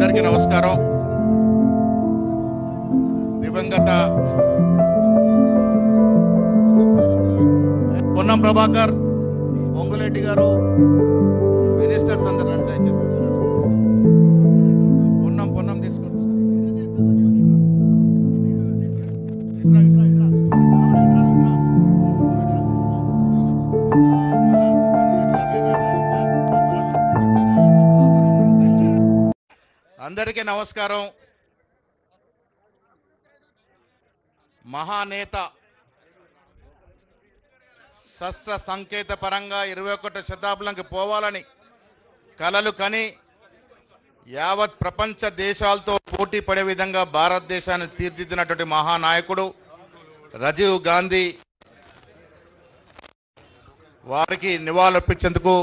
అందరికీ నమస్కారం. దివంగత పొన్నం ప్రభాకర్, పొంగులేటి గారు, మినిస్టర్స్ అందరూ దయచేసి పొన్నం తీసుకోండి. అందరికీ నమస్కారం. మహానేత శస్త్ర సంకేత పరంగా 21వ శతాబ్దంకి పోవాలని కలలు కని యావత్ ప్రపంచ దేశాలతో పోటీ పడే విధంగా భారతదేశాన్ని తీర్చిదిద్దినటువంటి మహానాయకుడు రాజీవ్ గాంధీ వారికి నివాళులర్పించేందుకు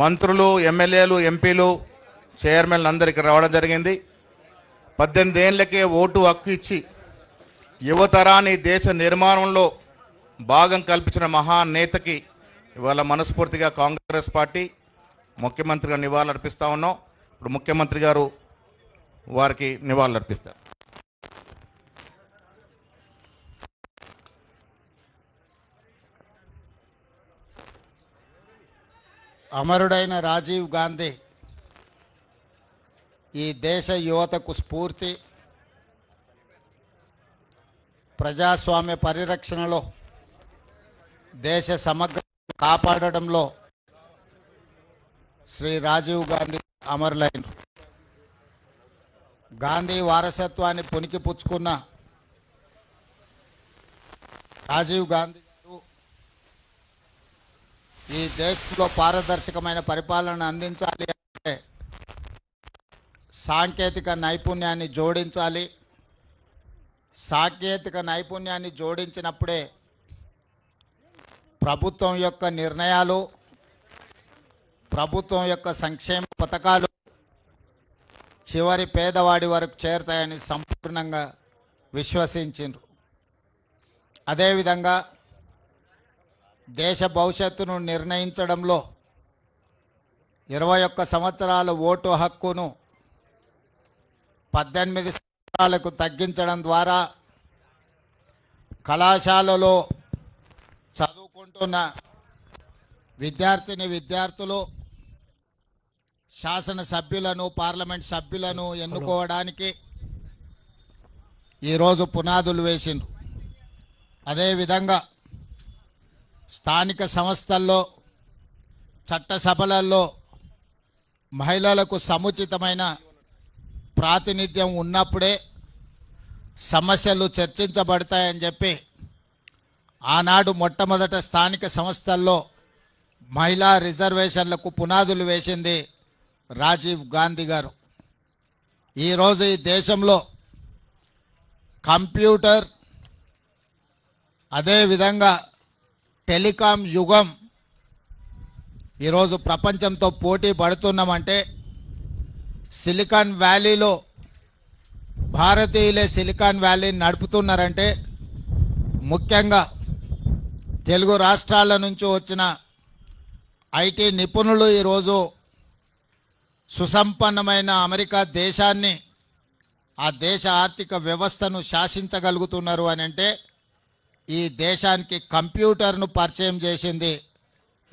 మంత్రులు, ఎమ్మెల్యేలు, ఎంపీలు, చైర్మన్లు అందరికీ రావడం జరిగింది. 18 ఏళ్లకే ఓటు హక్కు ఇచ్చి యువతరాన్ని దేశ నిర్మాణంలో భాగం కల్పించిన మహానేతకి ఇవాళ మనస్ఫూర్తిగా కాంగ్రెస్ పార్టీ ముఖ్యమంత్రిగా నివాళులు అర్పిస్తూ ఉన్నాం. ఇప్పుడు ముఖ్యమంత్రి గారు వారికి నివాళులు అర్పిస్తారు. అమరుడైన రాజీవ్ గాంధీ ఈ దేశ యువతకు స్ఫూర్తి. ప్రజాస్వామ్య పరిరక్షణలో, దేశ సమగ్ర కాపాడడంలో శ్రీ రాజీవ్ గాంధీ అమరులైన. గాంధీ వారసత్వాన్ని పుణికిపుచ్చుకున్న రాజీవ్ గాంధీ గారు ఈ దేశంలో పారదర్శకమైన పరిపాలన అందించాలి అంటే సాంకేతిక నైపుణ్యాన్ని జోడించాలి. సాంకేతిక నైపుణ్యాన్ని జోడించినప్పుడే ప్రభుత్వం యొక్క నిర్ణయాలు, ప్రభుత్వం యొక్క సంక్షేమ పథకాలు చివరి పేదవాడి వరకు చేరుతాయని సంపూర్ణంగా విశ్వసించారు. అదేవిధంగా దేశ భవిష్యత్తును నిర్ణయించడంలో 21 సంవత్సరాల ఓటు హక్కును 18 సంవత్సరాలకు తగ్గించడం ద్వారా కళాశాలలో చదువుకుంటున్న విద్యార్థులు శాసనసభ్యులను, పార్లమెంట్ సభ్యులను ఎన్నుకోవడానికి ఈరోజు పునాదులు వేసిండ్రు. అదేవిధంగా స్థానిక సంస్థల్లో, చట్టసభలలో మహిళలకు సముచితమైన ప్రాతినిధ్యం ఉన్నప్పుడే సమస్యలు చర్చించబడతాయని చెప్పి ఆనాడు మొట్టమొదట స్థానిక సంస్థల్లో మహిళా రిజర్వేషన్లకు పునాదులు వేసింది రాజీవ్ గాంధీ గారు. ఈరోజు ఈ దేశంలో కంప్యూటర్, అదేవిధంగా టెలికాం యుగం ఈరోజు ప్రపంచంతో పోటీ పడుతున్నామంటే సిలికాన్ వ్యాలీలో భారతీయులే సిలికాన్ వ్యాలీని నడుపుతున్నారంటే ముఖ్యంగా తెలుగు రాష్ట్రాల నుంచి వచ్చిన ఐటీ నిపుణులు ఈరోజు సుసంపన్నమైన అమెరికా దేశాన్ని, ఆ దేశ ఆర్థిక వ్యవస్థను శాసించగలుగుతున్నారు అని అంటే ఈ దేశానికి కంప్యూటర్ను పరిచయం చేసింది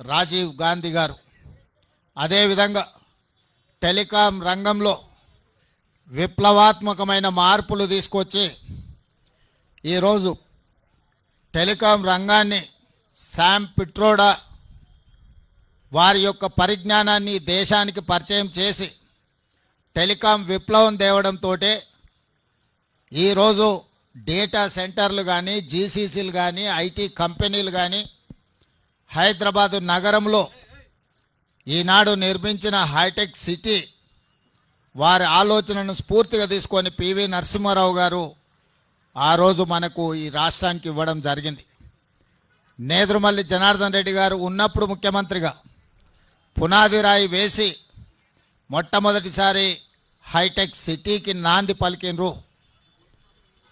రాజీవ్ గాంధీ గారు. అదేవిధంగా టెలికాం రంగంలో విప్లవాత్మకమైన మార్పులు తీసుకొచ్చి ఈరోజు టెలికాం రంగాన్ని శామ్ పిట్రోడా వారి యొక్క పరిజ్ఞానాన్ని దేశానికి పరిచయం చేసి టెలికాం విప్లవం తేవడంతో ఈరోజు డేటా సెంటర్లు కానీ, జీసీసీలు కానీ, ఐటీ కంపెనీలు కానీ హైదరాబాదు నగరంలో ఈనాడు నిర్మించిన హైటెక్ సిటీ వారి ఆలోచనను స్ఫూర్తిగా తీసుకొని పివి నరసింహారావు గారు ఆ రోజు మనకు ఈ రాష్ట్రానికి ఇవ్వడం జరిగింది. నేదురుమల్లి జనార్దన్ రెడ్డి గారు ఉన్నప్పుడు ముఖ్యమంత్రిగా పునాది రాయి వేసి మొట్టమొదటిసారి హైటెక్ సిటీకి నాంది పలికినరు.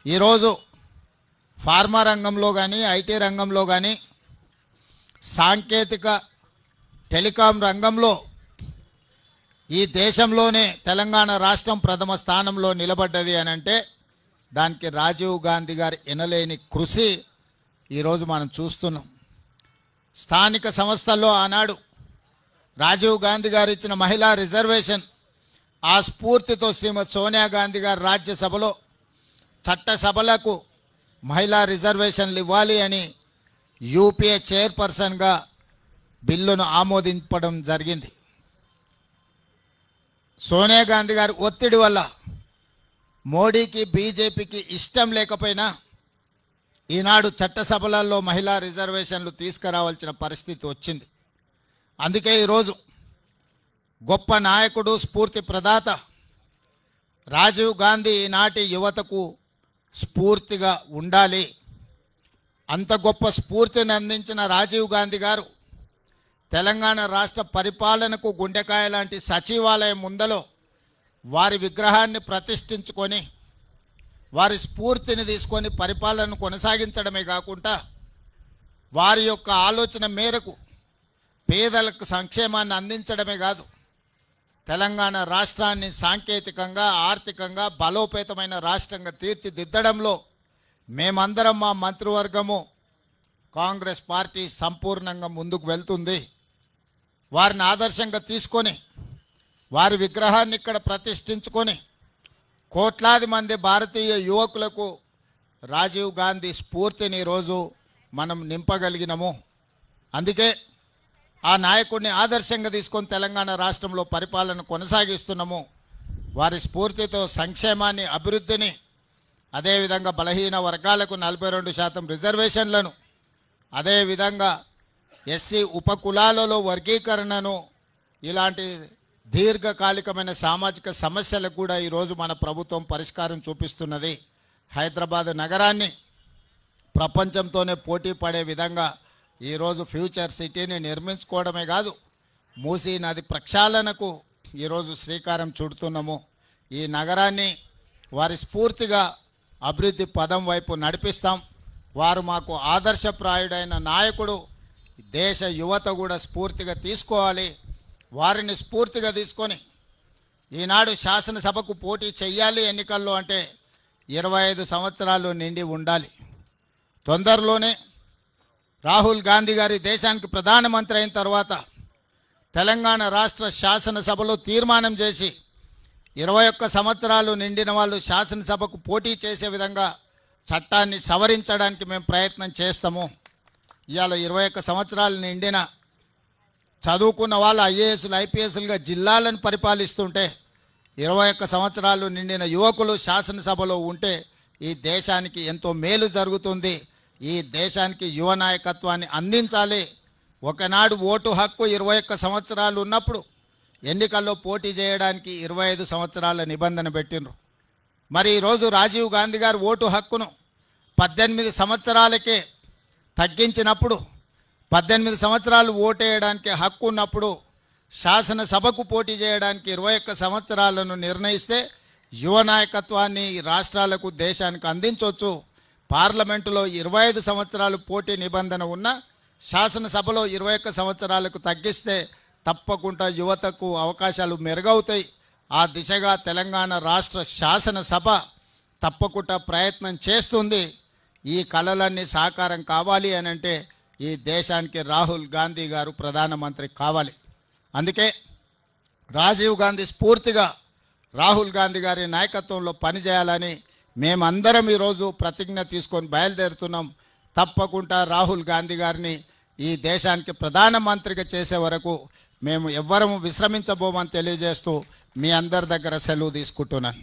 ఈరోజు ఫార్మా రంగంలో కానీ, ఐటీ రంగంలో కానీ, సాంకేతిక టెలికాం రంగంలో ఈ దేశంలోనే తెలంగాణ రాష్ట్రం ప్రథమ స్థానంలో నిలబడ్డది అని అంటే దానికి రాజీవ్ గాంధీ గారి ఎనలేని కృషి ఈరోజు మనం చూస్తున్నాం. స్థానిక సంస్థల్లో ఆనాడు రాజీవ్ గాంధీ గారు ఇచ్చిన మహిళా రిజర్వేషన్, ఆ స్ఫూర్తితో శ్రీమతి సోనియా గాంధీ గారు రాజ్యసభలో చట్టసభలకు మహిళా రిజర్వేషన్లు ఇవ్వాలి అని యూపీఏ చైర్పర్సన్గా బిల్లును ఆమోదించడం జరిగింది. సోనియా గాంధీ గారి ఒత్తిడి వల్ల మోడీకి బీజేపీకి ఇష్టం లేకపోయినా ఈనాడు చట్టసభలలో మహిళా రిజర్వేషన్లు తీసుకురావాల్సిన పరిస్థితి వచ్చింది. అందుకే ఈరోజు గొప్ప నాయకుడు, స్ఫూర్తి ప్రదాత రాజీవ్ గాంధీ ఈనాటి యువతకు స్ఫూర్తిగా ఉండాలి. అంత గొప్ప స్ఫూర్తిని అందించిన రాజీవ్ గాంధీ గారు తెలంగాణ రాష్ట్ర పరిపాలనకు గుండెకాయ లాంటి సచివాలయం ముందలో వారి విగ్రహాన్ని ప్రతిష్ఠించుకొని వారి స్ఫూర్తిని తీసుకొని పరిపాలనను కొనసాగించడమే కాకుండా వారి యొక్క ఆలోచన మేరకు పేదలకు సంక్షేమాన్ని అందించడమే కాదు, తెలంగాణ రాష్ట్రాన్ని సాంకేతికంగా, ఆర్థికంగా బలోపేతమైన రాష్ట్రంగా తీర్చిదిద్దడంలో మేమందరం, మా మంత్రివర్గము, కాంగ్రెస్ పార్టీ సంపూర్ణంగా ముందుకు వెళ్తుంది. వారిని ఆదర్శంగా తీసుకొని వారి విగ్రహాన్ని ఇక్కడ ప్రతిష్ఠించుకొని కోట్లాది మంది భారతీయ యువకులకు రాజీవ్ గాంధీ స్ఫూర్తిని ఈరోజు మనం నింపగలిగినము. అందుకే ఆ నాయకుడిని ఆదర్శంగా తీసుకొని తెలంగాణ రాష్ట్రంలో పరిపాలన కొనసాగిస్తున్నాము. వారి స్ఫూర్తితో సంక్షేమాన్ని, అభివృద్ధిని, అదేవిధంగా బలహీన వర్గాలకు 42% రిజర్వేషన్లను, అదేవిధంగా ఎస్సీ ఉపకులాలలో వర్గీకరణను, ఇలాంటి దీర్ఘకాలికమైన సామాజిక సమస్యలకు కూడా ఈరోజు మన ప్రభుత్వం పరిష్కారం చూపిస్తున్నది. హైదరాబాద్ నగరాన్ని ప్రపంచంతోనే పోటీ పడే విధంగా ఈరోజు ఫ్యూచర్ సిటీని నిర్మించుకోవడమే కాదు, మూసీ నది ప్రక్షాళనకు ఈరోజు శ్రీకారం చుడుతున్నాము. ఈ నగరాన్ని వారి స్ఫూర్తిగా అభివృద్ధి పదం వైపు నడిపిస్తాం. వారు మాకు ఆదర్శప్రాయుడైన నాయకుడు. దేశ యువత కూడా స్ఫూర్తిగా తీసుకోవాలి. వారిని స్ఫూర్తిగా తీసుకొని ఈనాడు శాసనసభకు పోటీ చెయ్యాలి ఎన్నికల్లో అంటే 25 సంవత్సరాలు నిండి ఉండాలి. తొందరలోనే రాహుల్ గాంధీ గారి దేశానికి ప్రధానమంత్రి అయిన తర్వాత తెలంగాణ రాష్ట్ర శాసనసభలో తీర్మానం చేసి 21 సంవత్సరాలు నిండిన వాళ్ళు శాసనసభకు పోటీ చేసే విధంగా చట్టాన్ని సవరించడానికి మేము ప్రయత్నం చేస్తాము. ఇవాళ 21 సంవత్సరాలు నిండిన చదువుకున్న వాళ్ళు ఐఏఎస్లు, ఐపీఎస్లుగా జిల్లాలను పరిపాలిస్తుంటే 21 సంవత్సరాలు నిండిన యువకులు శాసనసభలో ఉంటే ఈ దేశానికి ఎంతో మేలు జరుగుతుంది. ఈ దేశానికి యువ నాయకత్వాన్ని అందించాలి. ఒకనాడు ఓటు హక్కు 21 సంవత్సరాలు ఉన్నప్పుడు ఎన్నికల్లో పోటీ చేయడానికి 25 సంవత్సరాల నిబంధన పెట్టిండ్రు. మరి ఈరోజు రాజీవ్ గాంధీ గారు ఓటు హక్కును 18 సంవత్సరాలకే తగ్గించినప్పుడు, 18 సంవత్సరాలు ఓటేయడానికి హక్కు ఉన్నప్పుడు శాసనసభకు పోటీ చేయడానికి 21 సంవత్సరాలను నిర్ణయిస్తే యువ నాయకత్వాన్ని రాష్ట్రాలకు, దేశానికి అందించవచ్చు. పార్లమెంటులో 25 సంవత్సరాలు పోటీ నిబంధన ఉన్న శాసనసభలో 21 సంవత్సరాలకు తగ్గిస్తే తప్పకుండా యువతకు అవకాశాలు మెరుగవుతాయి. ఆ దిశగా తెలంగాణ రాష్ట్ర శాసనసభ తప్పకుండా ప్రయత్నం చేస్తుంది. ఈ కలలన్నీ సాకారం కావాలి అని అంటే ఈ దేశానికి రాహుల్ గాంధీ గారు ప్రధానమంత్రి కావాలి. అందుకే రాజీవ్ గాంధీ స్ఫూర్తిగా రాహుల్ గాంధీ గారి నాయకత్వంలో పనిచేయాలని మేమందరం ఈరోజు ప్రతిజ్ఞ తీసుకొని బయలుదేరుతున్నాం. తప్పకుండా రాహుల్ గాంధీ గారిని ఈ దేశానికి ప్రధానమంత్రిగా చేసే వరకు మేము ఎవ్వరము విశ్రమించబోమని తెలియజేస్తూ మీ అందరి దగ్గర సెలవు తీసుకుంటున్నాను.